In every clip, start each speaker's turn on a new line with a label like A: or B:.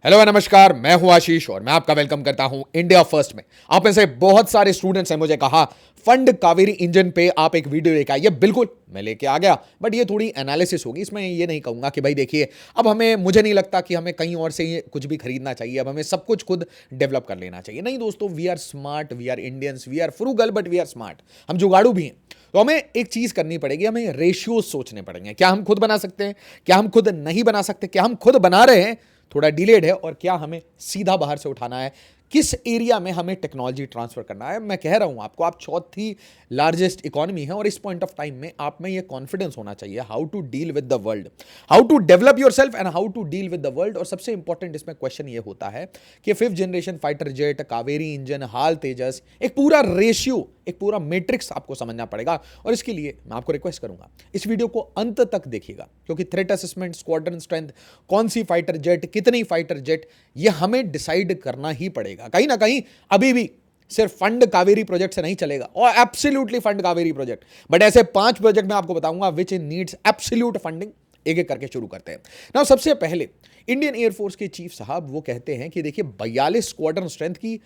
A: Hello नमस्कार, मैं हूं आशीष और मैं आपका वेलकम करता हूं इंडिया फर्स्ट में। आप में से बहुत सारे स्टूडेंट्स हैं मुझे कहा फंड कावेरी इंजन पे आप एक वीडियो लेके आइए। बिल्कुल मैं लेके आ गया, बट ये थोड़ी एनालिसिस होगी। इसमें ये नहीं कहूंगा कि भाई देखिए अब मुझे नहीं लगता कि हमें कहीं और से ये कुछ भी खरीदना चाहिए, अब हमें सब कुछ खुद डेवलप कर लेना चाहिए। नहीं दोस्तों, we are smart, we are Indians, we are frugal but we are smart. हम जुगाड़ू भी हैं, तो हमें एक चीज करनी पड़ेगी, हमें रेशियोज सोचने पड़ेंगे। क्या हम खुद बना सकते हैं, क्या हम खुद नहीं बना सकते, क्या हम खुद बना रहे हैं थोड़ा डिलेड है, और क्या हमें सीधा बाहर से उठाना है, किस एरिया में हमें टेक्नोलॉजी ट्रांसफर करना है। मैं कह रहा हूं आपको, आप चौथी लार्जेस्ट इकोनॉमी है और इस पॉइंट ऑफ टाइम में आप में ये कॉन्फिडेंस होना चाहिए how to deal with the world, how to develop yourself and how to deal with the world. और सबसे इंपॉर्टेंट इसमें क्वेश्चन ये होता है कि fifth generation fighter jet, Kaveri engine, HAL Tejas, एक पूरा रेशियो, एक पूरा मैट्रिक्स आपको समझना पड़ेगा। और इसके लिए मैं आपको रिक्वेस्ट करूंगा इस वीडियो को अंत तक देखिएगा, क्योंकि थ्रेट असेसमेंट, स्क्वाड्रन स्ट्रेंथ, कौन सी फाइटर जेट, कितनी फाइटर जेट, ये हमें डिसाइड करना ही पड़ेगा। कहीं ना कहीं अभी भी सिर्फ फंड कावेरी प्रोजेक्ट से नहीं चलेगा, और absolutely fund Kaveri project, but ऐसे 5 प्रोजेक्ट मैं आपको बताऊंगा विच नीड्स एब्सोल्यूट फंडिंग। एक एक करके शुरू करते हैं ना। सबसे पहले इंडियन एयरफोर्स के चीफ साहब वो कहते हैं कि देखिए 42 स्क्वाड्रन स्ट्रेंथ की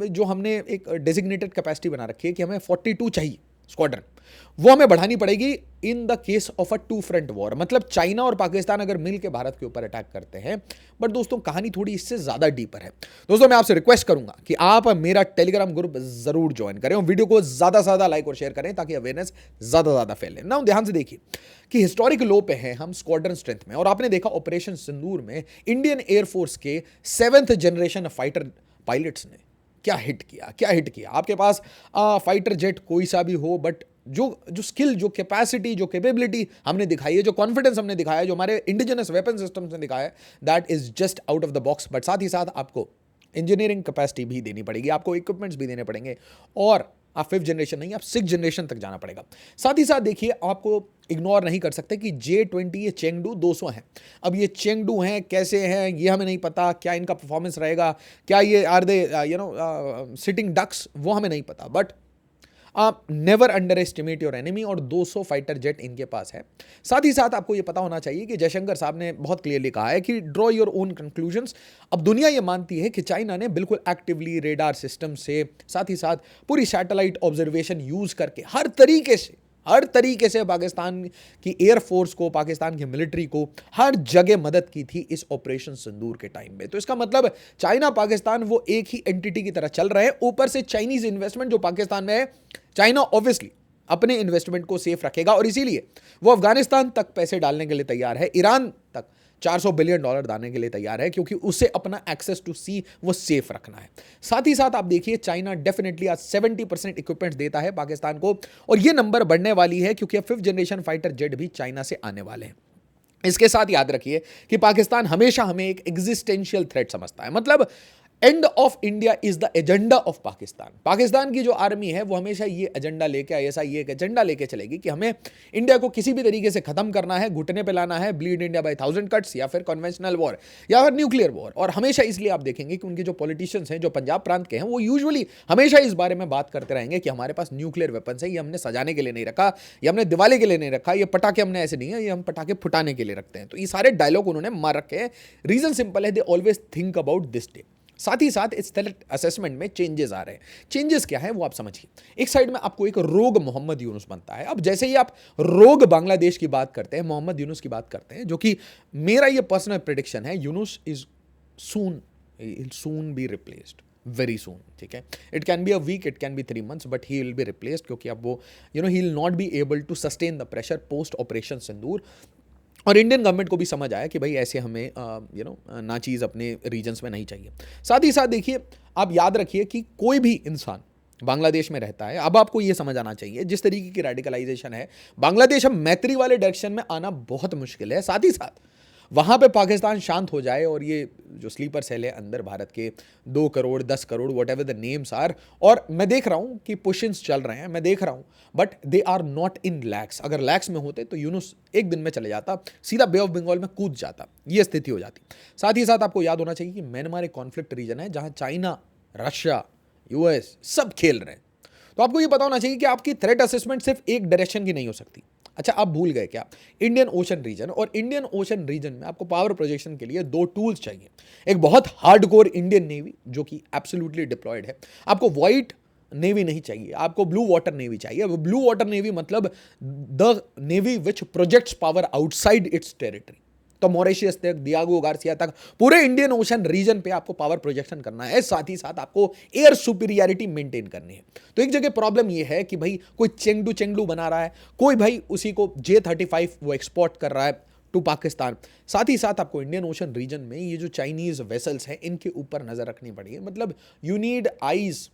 A: जो हमने एक डेजिग्नेटेड कैपेसिटी बना रखी है कि हमें 42 चाहिए स्क्वाड्रन, वो हमें बढ़ानी पड़ेगी in the case of a two front war. मतलब चाइना और पाकिस्तान अगर मिलकर भारत के ऊपर अटैक करते हैं। बट दोस्तों कहानी थोड़ी इससे ज्यादा डीपर है। दोस्तों मैं आपसे रिक्वेस्ट करूंगा कि आप मेरा टेलीग्राम ग्रुप जरूर ज्वाइन करें और वीडियो को ज्यादा से ज्यादा लाइक और शेयर करें ताकि अवेयरनेस ज्यादा ज्यादा फैले ना। ध्यान से देखिए कि हिस्टोरिक लो पे हैं हम स्क्वाड्रन स्ट्रेंथ में, और आपने देखा ऑपरेशन सिंदूर में इंडियन एयरफोर्स के 7th जनरेशन फाइटर पायलट्स ने क्या हिट किया, क्या हिट किया। आपके पास फाइटर जेट कोई सा भी हो, बट जो स्किल, जो कैपेसिटी, जो कैपेबिलिटी हमने दिखाई है, जो कॉन्फिडेंस हमने दिखाया है, जो हमारे इंडिजिनस वेपन सिस्टम्स ने दिखाया है, that is just out of the box. But साथ ही साथ आपको इंजीनियरिंग कैपेसिटी भी देनी पड़ेगी, आपको इक्विपमेंट्स भी देने पड़ेंगे, और आप 5th जनरेशन नहीं, आप 6th जनरेशन तक जाना पड़ेगा। साथ ही साथ देखिए, आपको इग्नोर नहीं कर सकते कि J-20 ये चेंगडू 200 हैं। अब ये चेंगडू हैं, कैसे हैं ये हमें नहीं पता, क्या इनका परफॉर्मेंस रहेगा, क्या ये आर दे सिटिंग डक्स, वो हमें नहीं पता। बट आप never under estimate your enemy, और 200 फाइटर जेट इनके पास है। साथ ही साथ आपको यह पता होना चाहिए कि जयशंकर साहब ने बहुत क्लियरली कहा है कि ड्रॉ योर ओन कंक्लूजन्स। अब दुनिया यह मानती है कि चाइना ने बिल्कुल एक्टिवली रेडार सिस्टम से, साथ ही साथ पूरी सैटेलाइट ऑब्जर्वेशन यूज करके हर तरीके से पाकिस्तान की एयरफोर्स को, पाकिस्तान की मिलिट्री को हर जगह मदद की थी इस ऑपरेशन सिंदूर के टाइम में। तो इसका मतलब चाइना पाकिस्तान वो एक ही एंटिटी की तरह चल रहे हैं। ऊपर से चाइनीज इन्वेस्टमेंट जो पाकिस्तान में है, चाइना ऑब्वियसली अपने इन्वेस्टमेंट को सेफ रखेगा, और इसीलिए वो अफगानिस्तान तक पैसे डालने के लिए तैयार है, ईरान तक $400 बिलियन डालने के लिए तैयार है, क्योंकि उसे अपना एक्सेस टू सी वो सेफ रखना है। साथ ही साथ आप देखिए, चाइना डेफिनेटली आज 70% इक्विपमेंट देता है पाकिस्तान को, और ये नंबर बढ़ने वाली है क्योंकि अब 5th जनरेशन फाइटर जेट भी चाइना से आने वाले हैं। इसके साथ याद रखिए कि पाकिस्तान हमेशा हमें एक एग्जिस्टेंशियल थ्रेट समझता है। मतलब end of India is the agenda of Pakistan. Pakistan की जो आर्मी है वो हमेशा ये एजेंडा लेके, ऐसा ये एक एजेंडा लेके चलेगी कि हमें इंडिया को किसी भी तरीके से खत्म करना है, घुटने पे लाना है, ब्लीड इंडिया बाय 1000 कट्स, या फिर कन्वेंशनल वॉर, या फिर न्यूक्लियर वॉर। और हमेशा इसलिए आप देखेंगे कि उनके जो पॉलिटिशियंस हैं, जो पंजाब प्रांत के हैं, वो यूजुअली हमेशा इस बारे में बात करते रहेंगे कि हमारे पास न्यूक्लियर वेपन्स है, ये हमने सजाने के लिए नहीं रखा, ये हमने दिवाली के लिए नहीं रखा, ये पटाखे हमने ऐसे नहीं है, ये हम पटाखे फुटाने के लिए रखते हैं। तो ये सारे डायलॉग उन्होंने मार रखे हैं। रीजन सिंपल है, they always think about this day. साथ ही साथ इस थ्रेट असेसमेंट में चेंजेस आ रहे हैं। चेंजेस क्या है वो आप समझिए। एक साइड में आपको एक रोग मोहम्मद यूनुस बनता है। अब जैसे ही आप रोग बांग्लादेश की बात करते हैं, मोहम्मद यूनुस की बात करते हैं, जो कि मेरा ये पर्सनल प्रेडिक्शन है, Yunus is soon be replaced very soon. ठीक है, it can be a week, it can be 3 months, but he will be replaced, क्योंकि अब वो he will not be able to sustain the pressure post operation Sindoor. और Indian government को भी समझ आया कि भाई ऐसे हमें ना चीज़ अपने रीजन्स में नहीं चाहिए। साथ ही साथ देखिए, आप याद रखिए कि कोई भी इंसान बांग्लादेश में रहता है। अब आपको ये समझ आना चाहिए, जिस तरीके की रेडिकलाइजेशन है बांग्लादेश, अब मैत्री वाले डायरेक्शन में आना बहुत मुश्किल है। साथ ही साथ वहाँ पे पाकिस्तान शांत हो जाए, और ये जो स्लीपर सेल है अंदर भारत के 2 crore 10 crore whatever the names are, और मैं देख रहा हूँ कि पुशंस चल रहे हैं, मैं देख रहा हूँ, but they are not in lakhs. अगर लैक्स में होते तो यूनुस एक दिन में चले जाता, सीधा बे ऑफ बंगाल में कूद जाता, ये स्थिति हो जाती। साथ ही साथ आपको याद होना चाहिए कि म्यांमार एक कॉन्फ्लिक्ट रीजन है जहाँ चाइना, रशिया, यूएस सब खेल रहे हैं। तो आपको ये पता होना चाहिए कि आपकी थ्रेट असेसमेंट सिर्फ एक डायरेक्शन की नहीं हो सकती, अच्छा, आप भूल गए क्या? इंडियन ओशन रीजन, और इंडियन ओशन रीजन में आपको पावर प्रोजेक्शन के लिए दो टूल्स चाहिए। एक बहुत हार्डकोर इंडियन नेवी जो कि एब्सोल्युटली डिप्लॉयड है। आपको व्हाइट नेवी नहीं चाहिए, आपको ब्लू वाटर नेवी चाहिए। ब्लू वाटर नेवी मतलब the navy which projects power outside it's territory. तो मॉरिशस तक, डियागो गार्सिया तक, पूरे इंडियन ओशन रीजन पे आपको पावर प्रोजेक्शन करना है, साथ ही साथ आपको एयर सुपीरियरिटी मेंटेन करनी है। तो एक जगह प्रॉब्लम ये है कि भाई कोई चेंगडू चेंगडू बना रहा है, कोई भाई उसी को J-35 वो एक्सपोर्ट कर रहा है टू पाकिस्तान। साथ ही साथ आपको इंडियन ओशन रीजन में ये जो चाइनीज वेसल्स हैं इनके ऊपर नजर रखनी पड़ेगी। मतलब you need eyes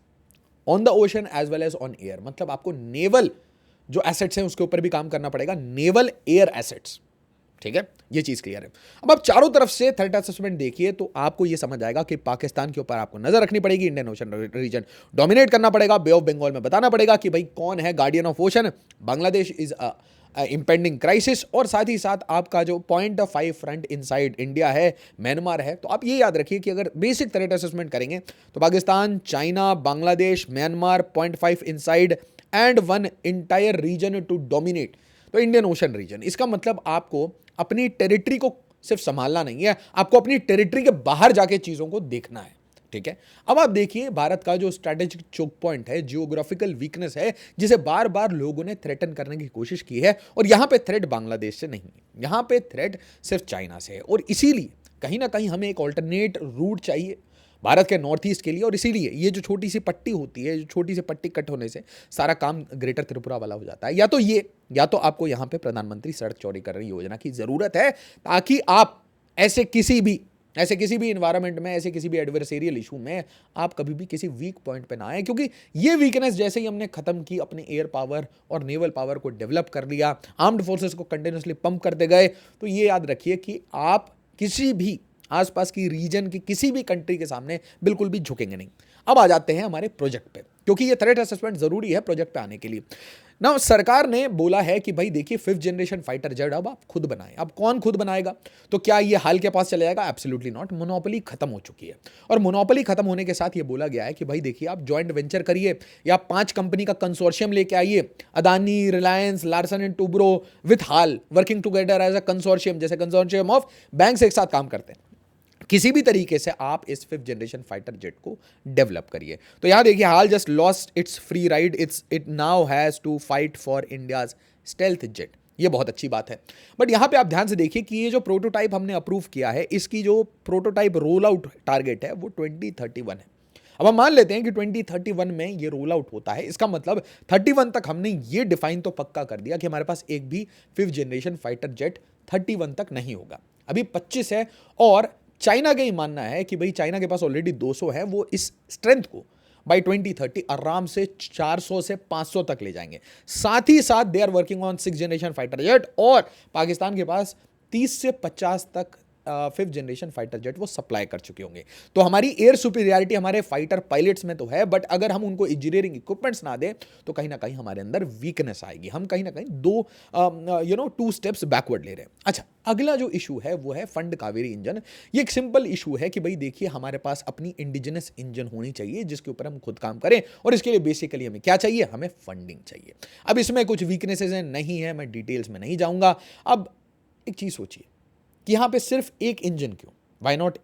A: on the ocean as well as on air. मतलब आपको नेवल जो एसेट्स हैं उसके ऊपर भी काम करना पड़ेगा, नेवल एयर एसेट्स। ठीक है, ये चीज क्लियर है। अब आप चारों तरफ से थ्रेट असेसमेंट देखिए तो आपको ये समझ आएगा कि पाकिस्तान के ऊपर आपको नजर रखनी पड़ेगी, इंडियन ओशन रीजन डोमिनेट करना पड़ेगा, बे ऑफ बंगाल में बताना पड़ेगा कि भाई कौन है guardian of ocean, Bangladesh is impending crisis, और साथ ही साथ आपका जो .5 फ्रंट इनसाइड इंडिया है, म्यांमार है। तो आप ये याद रखिए कि अगर बेसिक थ्रेट असेसमेंट करेंगे तो Pakistan, China, Bangladesh, Myanmar, .5 inside and one entire region to dominate, तो इंडियन ओशन रीजन। इसका मतलब आपको अपनी टेरिटरी को सिर्फ संभालना नहीं है, आपको अपनी टेरिटरी के बाहर जाके चीजों को देखना है। ठीक है, अब आप देखिए भारत का जो स्ट्रैटेजिक चोक पॉइंट है, जियोग्राफिकल वीकनेस है, जिसे बार बार लोगों ने थ्रेटन करने की कोशिश की है, और यहां पे थ्रेट बांग्लादेश से नहीं है, यहां पे थ्रेट सिर्फ चाइना से है। और इसीलिए कहीं ना कहीं हमें एक ऑल्टरनेट रूट चाहिए भारत के नॉर्थ ईस्ट के लिए। और इसीलिए ये जो छोटी सी पट्टी होती है, जो छोटी सी पट्टी कट होने से सारा काम ग्रेटर त्रिपुरा वाला हो जाता है। या तो आपको यहां पे प्रधानमंत्री सड़क चौड़ी कर रही योजना की जरूरत है, ताकि आप ऐसे किसी भी इन्वायरमेंट में, ऐसे किसी भी एडवर्सेरियल इशू में आप कभी भी किसी वीक पॉइंट पे ना आए। क्योंकि ये वीकनेस जैसे ही हमने खत्म की, अपने एयर पावर और नेवल पावर को डेवलप कर लिया, आर्म्ड फोर्सेस को कंटिन्यूसली पंप करते गए, तो ये याद रखिए कि आप किसी भी आसपास की रीजन की किसी भी कंट्री के सामने बिल्कुल भी झुकेंगे नहीं। अब आ जाते हैं हमारे प्रोजेक्ट पे, क्योंकि ये थ्रेट असेसमेंट जरूरी है प्रोजेक्ट पे आने के लिए ना। सरकार ने बोला है कि भाई देखिए 5th जनरेशन फाइटर जेट अब आप खुद बनाएं। अब कौन खुद बनाएगा? तो क्या ये हाल के पास चले जाएगा? Absolutely not. मोनोपोली खत्म हो चुकी है, और मोनोपोली खत्म होने के साथ ये बोला गया है कि भाई देखिए आप ज्वाइंट वेंचर करिए, या 5 कंपनी का कंसोर्शियम लेके आइए, Adani, Reliance, Larsen and Toubro with HAL working together as a consortium, जैसे कंसोर्शियम ऑफ बैंक्स एक साथ काम करते हैं। किसी भी तरीके से आप इस 5th जनरेशन फाइटर जेट को डेवलप करिए। तो यहां देखिए HAL just lost its free ride, it now has to fight for India's stealth jet. ये बहुत अच्छी बात है, बट यहां पे आप ध्यान से देखिए कि ये जो प्रोटोटाइप हमने अप्रूव किया है, इसकी जो प्रोटोटाइप रोल आउट टारगेट है वो 2031 है। अब हम मान लेते हैं कि 2031 में ये रोल आउट होता है, इसका मतलब 31 तक हमने ये डिफाइन तो पक्का कर दिया कि हमारे पास एक भी 5th जनरेशन फाइटर जेट 31 तक नहीं होगा। अभी 25 है, और चाइना का ही मानना है कि भाई चाइना के पास ऑलरेडी 200 है, वो इस स्ट्रेंथ को बाय 2030 आराम से 400 से 500 तक ले जाएंगे। साथ ही साथ they are working on 6th generation fighter jet, और पाकिस्तान के पास 30 से 50 तक 5th जनरेशन फाइटर जेट वो सप्लाई कर चुके होंगे। तो हमारी एयर सुपीरियरिटी हमारे फाइटर पायलट्स में तो है, बट अगर हम उनको इंजीनियरिंग इक्विपमेंट्स ना दें तो कहीं ना कहीं हमारे अंदर वीकनेस आएगी। हम कहीं ना कहीं 2 स्टेप्स बैकवर्ड ले रहे हैं। अच्छा, अगला जो इशू है वो है फंड कावेरी इंजन। ये एक सिंपल इशू है कि भाई देखिए हमारे पास अपनी इंडिजिनस इंजन होनी चाहिए जिसके ऊपर हम खुद काम करें, और इसके लिए बेसिकली हमें क्या चाहिए? हमें फंडिंग चाहिए। अब इसमें कुछ वीकनेसेस हैं, नहीं है, मैं डिटेल्स में नहीं जाऊंगा। अब एक चीज सोचिए कि यहां पे सिर्फ एक इंजन क्यों? Why not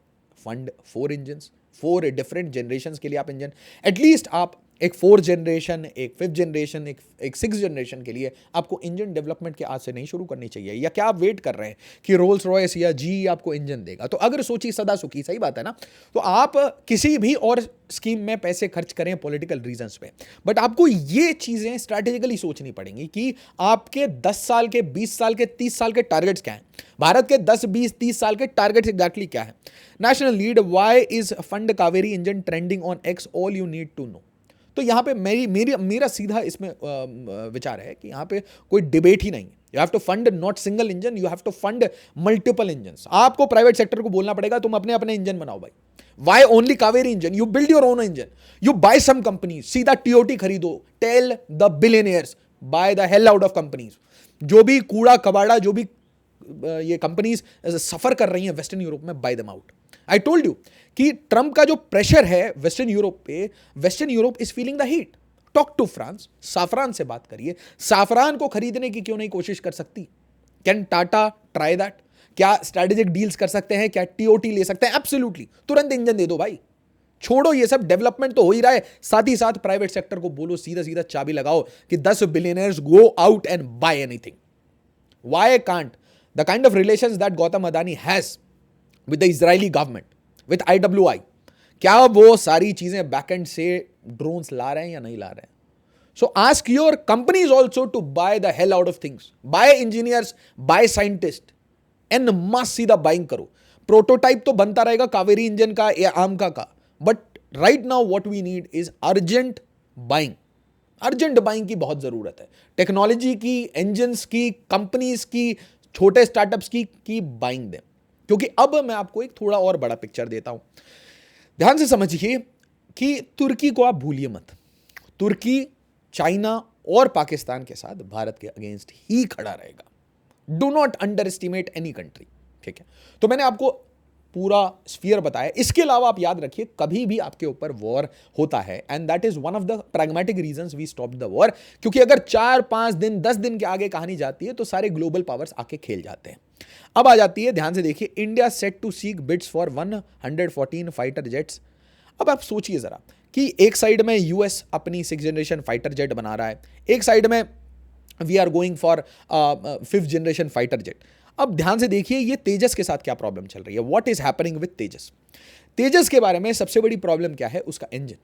A: fund 4 engine, 4 different generation के लिए आप इंजन, एटलीस्ट आप एक 4th जनरेशन, एक 5th जनरेशन, एक 6th जनरेशन के लिए आपको इंजन डेवलपमेंट के आज से नहीं शुरू करनी चाहिए? या क्या आप वेट कर रहे हैं कि रोल्स रॉयस या जी आपको इंजन देगा? तो अगर सोचिए सदा सुखी, सही बात है ना, तो आप किसी भी और स्कीम में पैसे खर्च करें पॉलिटिकल रीजंस पे, बट आपको ये चीजें स्ट्रैटेजिकली सोचनी पड़ेंगी कि आपके 10 साल के, 20 साल के, 30 साल के टारगेट्स क्या हैं। भारत के 10, 20, 30 साल के टारगेट्स एग्जैक्टली क्या है? National lead, why is fund Kaveri engine trending on X, all you need to know. तो यहां पे मेरा सीधा इसमें विचार है कि यहां पे कोई डिबेट ही नहीं है। You have to fund not single engine, you have to fund multiple engine. आपको प्राइवेट सेक्टर को बोलना पड़ेगा तुम अपने अपने इंजन बनाओ भाई। Why only Kaveri engine? You build your own engine, you buy some company, सीधा टीओटी खरीदो। Tell the billionaires buy the hell out of companies. जो भी कूड़ा कबाड़ा, जो भी ये कंपनीज सफर कर रही हैं वेस्टर्न यूरोप में, buy them out. I told you कि ट्रंप का जो प्रेशर है वेस्टर्न यूरोप पे, western Europe is feeling the heat. Talk to France, Safran से बात करिए, साफरान को खरीदने की क्यों नहीं कोशिश कर सकती? Can Tata try that? क्या स्ट्रेटेजिक डील्स कर सकते हैं? क्या टीओटी ले सकते हैं? एब्सोल्युटली, तुरंत इंजन दे दो भाई, छोड़ो ये सब, डेवलपमेंट तो हो ही रहा है, साथ ही साथ प्राइवेट सेक्टर को बोलो सीधा सीधा चाबी लगाओ कि 10 billionaires go out and buy anything. Why can't the kind of relations that Gautam Adani has with the Israeli government, with IWI, क्या वो सारी चीजें बैकएंड से ड्रोन्स ला रहे हैं या नहीं ला रहे हैं? So ask your companies also to buy the hell out of things. Buy engineers, buy scientists, and must सीधा बाइंग करो. प्रोटोटाइप तो बनता रहेगा कावेरी इंजन का या आमका का, but right now what we need is urgent buying. Urgent buying की बहुत जरूरत है. टेक्नोलॉजी की, इंजन्स की, कंपनीज की, छोटे स्टार्टअप्स की बाइंग दें. क्योंकि अब मैं आपको एक थोड़ा और बड़ा पिक्चर देता हूं. ध्यान से समझिए कि तुर्की को आप भूलिए मत. तुर्की चाइना और पाकिस्तान के साथ भारत के अगेंस्ट ही खड़ा रहेगा. Do not under estimate any country. ठीक है, तो मैंने आपको पूरा स्फीयर बताया. इसके अलावा आप याद रखिए, कभी भी आपके ऊपर वॉर होता है and that is one of the pragmatic reasons we stop the war. क्योंकि अगर 4-5 दिन 10 दिन के आगे कहानी जाती है तो सारे ग्लोबल पावर्स आके खेल जाते हैं. अब आ जाती है, ध्यान से देखिए, India set to seek bids for 114 fighter jets. अब आप सोचिए जरा कि एक साइड में यूएस अपनी 6th जनरेशन फाइटर जेट बना रहा है, एक साइड में we are going for 5th generation fighter jet. अब ध्यान से देखिए ये तेजस के साथ क्या प्रॉब्लम चल रही है. व्हाट इज हैपनिंग विद तेजस? तेजस के बारे में सबसे बड़ी प्रॉब्लम क्या है? उसका इंजन.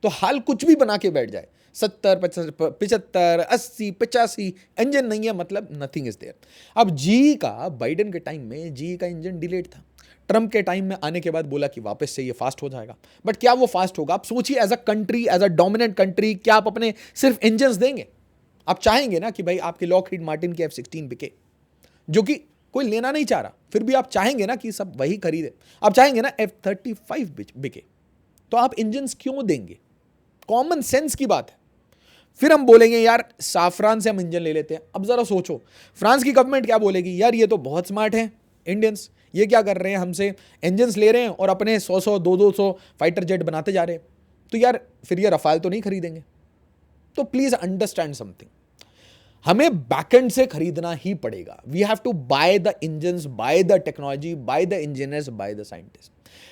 A: तो हाल कुछ भी बना के बैठ जाए, 70, 75, 80, 85 इंजन नहीं है, मतलब नथिंग इज देयर. अब जी का बाइडेन के टाइम में जी का इंजन डिलेड था. ट्रंप के टाइम में आने के बाद बोला कि वापस से ये फास्ट हो जाएगा. बट क्या वो फास्ट होगा? आप सोचिए, as a country, as a dominant country, क्या आप अपने सिर्फ इंजन देंगे? आप चाहेंगे ना कि भाई आपके लॉकहीड मार्टिन की F-16 बिके, जो कि कोई लेना नहीं चाह रहा, फिर भी आप चाहेंगे ना कि सब वही खरीदे. आप चाहेंगे ना F-35 बिके, तो आप इंजन क्यों देंगे? कॉमन सेंस की बात है. फिर हम बोलेंगे यार साफरान से हम इंजन ले लेते हैं. अब जरा सोचो, फ्रांस की गवर्नमेंट क्या बोलेगी? यार ये तो बहुत स्मार्ट है इंडियंस, ये क्या कर रहे हैं, हमसे इंजन्स ले रहे हैं और अपने 100 200 फाइटर जेट बनाते जा रहे हैं. तो यार फिर ये रफाल तो नहीं खरीदेंगे. तो प्लीज अंडरस्टैंड समथिंग, हमें बैकएंड से खरीदना ही पड़ेगा. We have to buy the engines, buy the technology, buy the engineers, buy the scientist.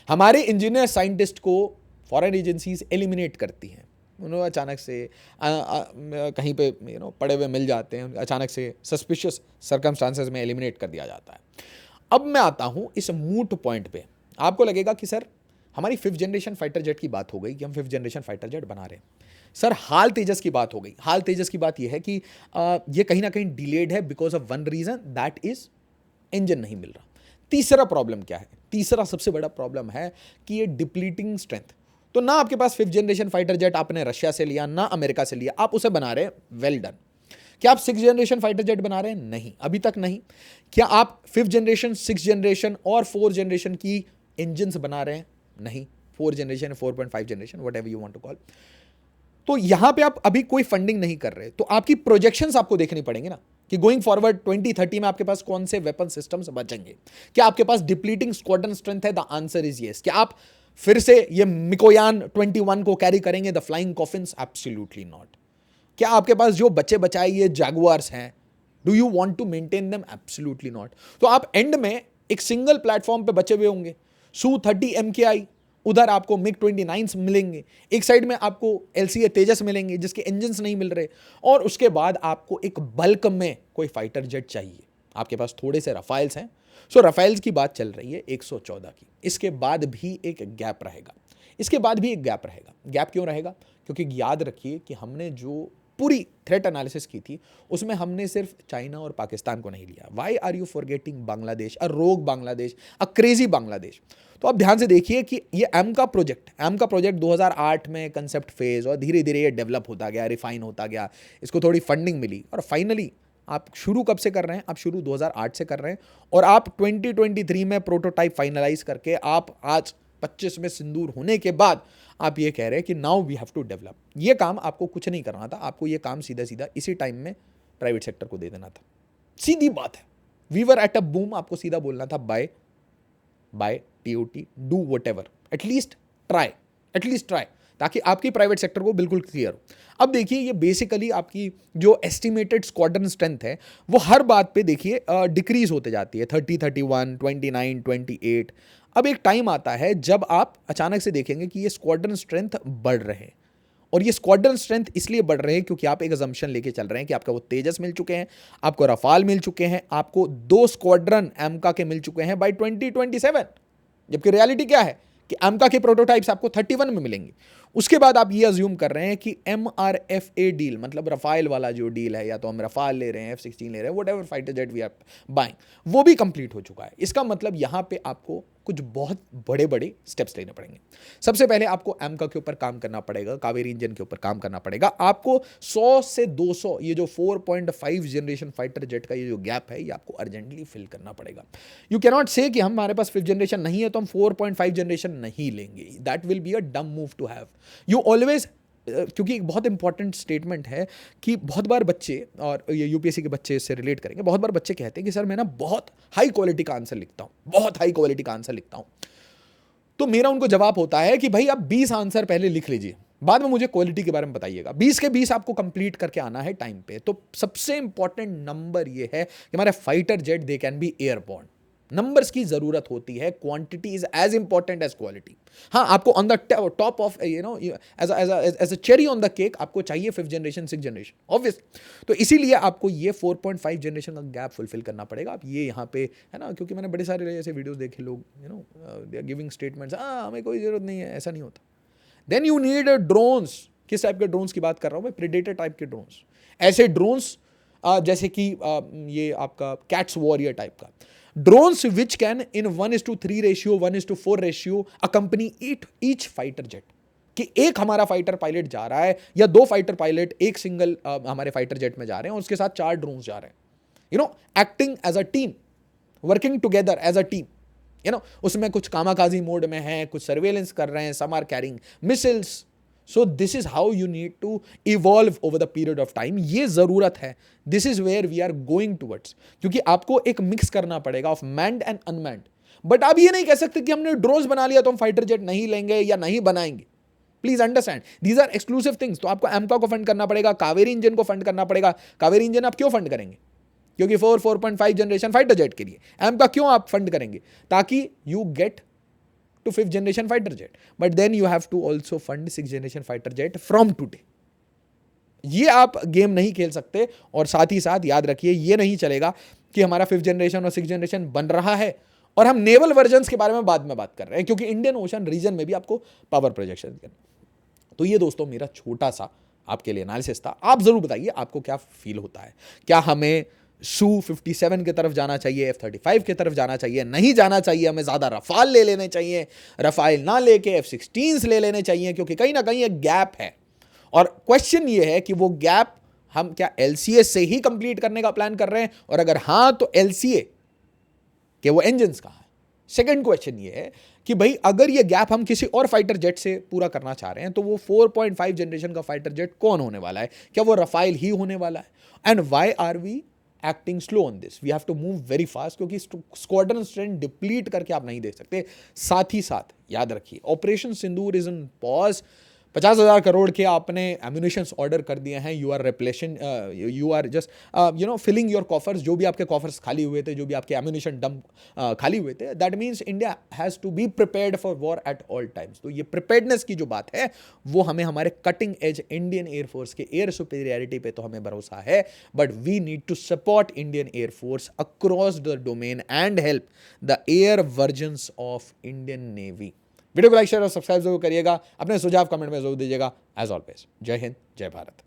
A: हमारे इंजीनियर साइंटिस्ट को फॉरेन एजेंसीज एलिमिनेट करती हैं. उन्होंने अचानक से कहीं पे पड़े हुए मिल जाते हैं, अचानक से सस्पिशियस सर्कमस्टांसेस में एलिमिनेट कर दिया जाता है. अब मैं आता हूं इस मूट पॉइंट पे. आपको लगेगा कि सर हमारी 5th जनरेशन फाइटर जेट की बात हो गई कि हम 5th जनरेशन फाइटर जेट बना रहे हैं. सर हाल तेजस की बात हो गई. हाल तेजस की बात यह है कि ये कहीं ना कहीं डिलेड है because of one reason, that is engine नहीं मिल रहा. तीसरा प्रॉब्लम क्या है? तीसरा सबसे बड़ा प्रॉब्लम है कि ये डिप्लीटिंग स्ट्रेंथ. तो ना आपके पास 5th जनरेशन फाइटर जेट आपने रशिया से लिया, ना अमेरिका से लिया, आप उसे बना रहे हैं, वेल डन. क्या आप 6th जनरेशन फाइटर जेट बना रहे हैं? नहीं, अभी तक नहीं. क्या आप 5th जनरेशन, 6th जनरेशन और 4th जनरेशन की इंजन्स बना रहे हैं? नहीं. 4th generation, 4.5 generation, whatever you want to call. तो यहां पे आप अभी कोई फंडिंग नहीं कर रहे. तो आपकी प्रोजेक्शंस आपको देखनी पड़ेंगे ना कि गोइंग फॉरवर्ड 2030 में आपके पास कौन से वेपन सिस्टम्स बचेंगे. क्या आपके पास डिप्लीटिंग स्क्वाड्रन स्ट्रेंथ है? The answer is yes. क्या आप फिर से ये मिकोयान 21 को कैरी करेंगे, the flying coffins? Absolutely not. क्या आपके पास जो बच्चे बचाए ये जैगुआर्स हैं, do you want to maintain them? Absolutely not. तो आप एंड में एक सिंगल प्लेटफॉर्म पे बचे हुए होंगे. Su-30 MKI, उधर आपको MiG-29 मिलेंगे, एक साइड में आपको LCA तेजस मिलेंगे जिसके इंजन्स नहीं मिल रहे, और उसके बाद आपको एक बल्क में कोई फाइटर जेट चाहिए. आपके पास थोड़े से रफाइल्स हैं. सो रफाइल्स की बात चल रही है 114 की. इसके बाद भी एक गैप रहेगा. इसके बाद भी एक गैप रहेगा. गैप क्यों रहेगा? क्योंकि याद रखिए कि हमने जो पूरी थ्रेट एनालिसिस की थी उसमें हमने सिर्फ चाइना और पाकिस्तान को नहीं लिया. Why are you forgetting Bangladesh, a rogue Bangladesh, a crazy Bangladesh. तो आप ध्यान से देखिए कि ये एम का प्रोजेक्ट 2008 में कंसेप्ट फेज, और धीरे धीरे ये डेवलप होता गया, रिफाइन होता गया, इसको थोड़ी फंडिंग मिली, और फाइनली आप शुरू कब से कर रहे हैं? आप शुरू 2008 से कर रहे हैं, और आप 2023 में प्रोटोटाइप फाइनलाइज करके आप आज 25 में सिंदूर होने के बाद आप ये कह रहे हैं कि now we have to develop. ये काम आपको कुछ नहीं करना था. आपको ये काम सीधा सीधा इसी टाइम में प्राइवेट सेक्टर को दे देना था. सीधी बात है. We were at a boom. आपको सीधा बोलना था buy TOT, do whatever, at least try. ताकि आपकी प्राइवेट सेक्टर को बिल्कुल क्लियर हो। अब देखिए ये बेसिकली आपकी जो एस्टिमेटेड स्क्वाड्रन स्ट्रेंथ है वो हर बात पे देखिए डिक्रीज होते जाती है, 30, 31, 29, 28। अब एक टाइम आता है जब आप अचानक से देखेंगे कि ये स्क्वाड्रन स्ट्रेंथ बढ़ रहे हैं, और ये स्क्वाड्रन स्ट्रेंथ इसलिए बढ़ रहे हैं क्योंकि आप एक अजम्पशन लेके चल रहे हैं कि आपका वो तेजस मिल चुके हैं, आपको रफाल मिल चुके हैं, आपको 2 स्क्वाड्रन एमका के मिल चुके हैं बाय 2027। जबकि रियलिटी क्या है कि एमका के प्रोटोटाइप्स आपको 31 में मिलेंगे। उसके बाद आप ये अज्यूम कर रहे हैं कि MRFA डील, मतलब रफाल वाला जो डील है, या तो हम रफाल ले रहे हैं, F-16 ले रहे हैं, whatever fighter jet we are buying, वो भी कंप्लीट हो चुका है। इसका मतलब यहां पे आपको कुछ बहुत बड़े बड़े स्टेप्स लेने पड़ेंगे। सबसे पहले आपको एमका के ऊपर काम करना पड़ेगा, कावेरी इंजन के ऊपर काम करना पड़ेगा। आपको 100 से 200 ये जो 4.5 जनरेशन फाइटर जेट का ये जो गैप है, ये आपको अर्जेंटली फिल करना पड़ेगा। यू कैन नॉट से कि हमारे पास 5th जनरेशन नहीं है तो हम 4.5 जनरेशन नहीं लेंगे। That will be a dumb move to have. You always, क्योंकि एक बहुत इंपॉर्टेंट स्टेटमेंट है कि बहुत बार बच्चे, और ये यूपीएससी के बच्चे इससे रिलेट करेंगे, बहुत बार बच्चे कहते हैं कि सर मैं ना बहुत हाई क्वालिटी का आंसर लिखता हूं, बहुत हाई क्वालिटी का आंसर लिखता हूं। तो मेरा उनको जवाब होता है कि भाई आप 20 आंसर पहले लिख लीजिए, बाद में मुझे क्वालिटी के बारे में बताइएगा। 20 के 20 आपको कंप्लीट करके आना है टाइम पे। तो सबसे इंपॉर्टेंट नंबर ये है कि हमारे fighter jet they can be airborne. Numbers की जरूरत होती है, quantity is as important as quality. हाँ, आपको on the top of as a cherry on the cake आपको चाहिए 5th generation, 6th generation, obvious. तो इसीलिए आपको ये 4.5 जनरेशन का गैप फुलफिल करना पड़ेगा। आप ये यहाँ पे है ना, क्योंकि मैंने बड़े सारे ऐसे वीडियोस देखे, लोग दे आर गिविंग स्टेटमेंट्स, हमें कोई जरूरत नहीं है, ऐसा नहीं होता। Then you need drones. किस टाइप के ड्रोन्स की बात कर रहा हूं मैं? प्रेडेटर टाइप के ड्रोन्स। ऐसे ड्रोन्स जैसे कि ये आपका कैट्स वॉरियर टाइप का drones, which can in 1:3 ratio, 1:4 ratio accompany each fighter jet. कि एक हमारा फाइटर पायलट जा रहा है या 2 फाइटर पायलट एक सिंगल हमारे फाइटर जेट में जा रहे हैं, और उसके साथ 4 ड्रोन्स जा रहे हैं, acting as a team, working together as a team. उसमें कुछ कामाकाजी मोड में है, कुछ सर्वेलेंस कर रहे हैं, some are carrying missiles. So this is how you need to evolve over the period of time. ये जरूरत है, this is where we are going towards, क्योंकि आपको एक मिक्स करना पड़ेगा of manned and unmanned. But आप ये नहीं कह सकते कि हमने ड्रोन्स बना लिया तो हम फाइटर जेट नहीं लेंगे या नहीं बनाएंगे। Please understand, these are exclusive things. तो आपको एमका को फंड करना पड़ेगा, कावेरी इंजन को फंड करना पड़ेगा। कावेरी इंजन आप क्यों फंड करेंगे? क्योंकि 4.5 जनरेशन फाइटर जेट के लिए। एमका क्यों आप फंड करेंगे? ताकि you get to 5th generation fighter jet, but then you have to also fund 6th generation fighter jet from today. ये आप गेम नहीं खेल सकते। और साथ ही साथ याद रखिए, ये नहीं चलेगा कि हमारा 5th जनरेशन और 6th जनरेशन बन रहा है और हम नेवल वर्जन्स के बारे में बाद में बात कर रहे हैं, क्योंकि इंडियन ओशन रीजन में भी आपको पावर प्रोजेक्शन करना। तो ये दोस्तों मेरा छोटा सा आपके लिए एनालिसिस था। आप जरूर बताइए आपको क्या फील होता है। क्या हमें Su-57 की तरफ जाना चाहिए, F-35 की तरफ जाना चाहिए, नहीं जाना चाहिए, हमें ज़्यादा रफाल ले लेने चाहिए, रफाल ना लेके F-16 ले लेने चाहिए? क्योंकि कहीं ना कहीं एक गैप है, और क्वेश्चन ये है कि वो गैप हम क्या LCA से ही कंप्लीट करने का प्लान कर रहे हैं, और अगर हाँ तो LCA के वो इंजन्स कहाँ हैं? सेकेंड क्वेश्चन ये है कि भाई अगर ये गैप हम किसी और फाइटर जेट से पूरा करना चाह रहे हैं तो वो 4.5 जनरेशन का फाइटर जेट कौन होने वाला है? क्या वो रफाल ही होने वाला है? And why are we acting slow on this? We have to move very fast, क्योंकि स्क्वाड्रन स्ट्रेंथ डिप्लीट करके आप नहीं दे सकते। साथ ही साथ याद रखिए, operation Sindoor is in pause. 50,000 crore के आपने एम्यूनिशंस ऑर्डर कर दिए हैं। You are repletion, you are just filling your coffers. जो भी आपके कॉफर्स खाली हुए थे, जो भी आपके एम्यूनिशन डंप खाली हुए थे, that means India has to be prepared for war at all times. तो ये प्रिपेयर्डनेस की जो बात है वो हमें हमारे कटिंग एज इंडियन एयरफोर्स के एयर सुपीरियरिटी पे तो हमें भरोसा है, but we need to support Indian Air Force across the domain and help the air versions of Indian Navy. Video को लाइक, शेयर और सब्सक्राइब जरूर करिएगा। अपने सुझाव कमेंट में जरूर दीजिएगा। एज ऑलवेज, जय हिंद, जय भारत।